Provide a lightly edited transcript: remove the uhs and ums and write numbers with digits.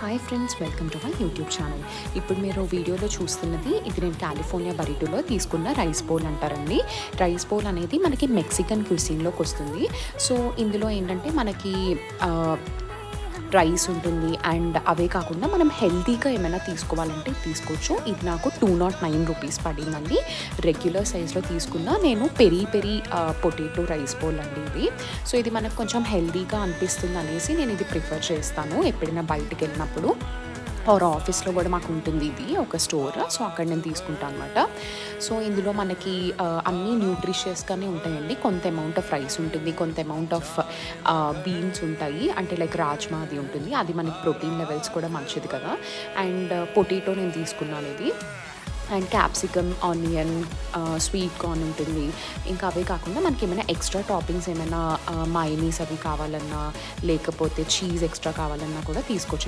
Hi friends, welcome to my YouTube channel. ఇప్పుడు మీరు వీడియోలో చూస్తున్నది ఇది నేను కాలిఫోర్నియా బరిటోలో తీసుకున్న రైస్ బౌల్ అంటారండి. రైస్ బౌల్ అనేది మనకి మెక్సికన్ క్యూసిన్లోకి వస్తుంది. సో ఇందులో ఏంటంటే మనకి రైస్ ఉంటుంది అండ్ అవే కాకుండా మనం హెల్తీగా ఏమైనా తీసుకోవాలంటే తీసుకోవచ్చు. ఇది నాకు $209 పడిందండి. రెగ్యులర్ సైజ్లో తీసుకున్న నేను పెరి పొటాటో రైస్ బౌల్ అండి ఇది. సో ఇది మనకు కొంచెం హెల్తీగా అనిపిస్తుంది అనేసి నేను ఇది ప్రిఫర్ చేస్తాను ఎప్పుడైనా బయటికి వెళ్ళినప్పుడు. ఆర్ ఆఫీస్లో కూడా మాకు ఉంటుంది ఇది ఒక స్టోర్. సో అక్కడ నేను తీసుకుంటాను అనమాట. సో ఇందులో మనకి అన్నీ న్యూట్రిషియస్గానే ఉంటాయండి. కొంత అమౌంట్ ఆఫ్ రైస్ ఉంటుంది, కొంత అమౌంట్ ఆఫ్ బీన్స్ ఉంటాయి, అంటే లైక్ రాజ్మా అది ఉంటుంది. అది మనకి ప్రోటీన్ లెవెల్స్ కూడా మంచిది కదా. అండ్ పొటాటో నేను తీసుకున్నాను ఇది. And capsicum, onion, sweet corn ఉంటుంది. ఇంకా అవే కాకుండా మనకి ఏమైనా ఎక్స్ట్రా టాపింగ్స్ ఏమైనా మయోనీస్ అవి కావాలన్నా లేకపోతే చీజ్ ఎక్స్ట్రా కావాలన్నా కూడా తీసుకోవచ్చు.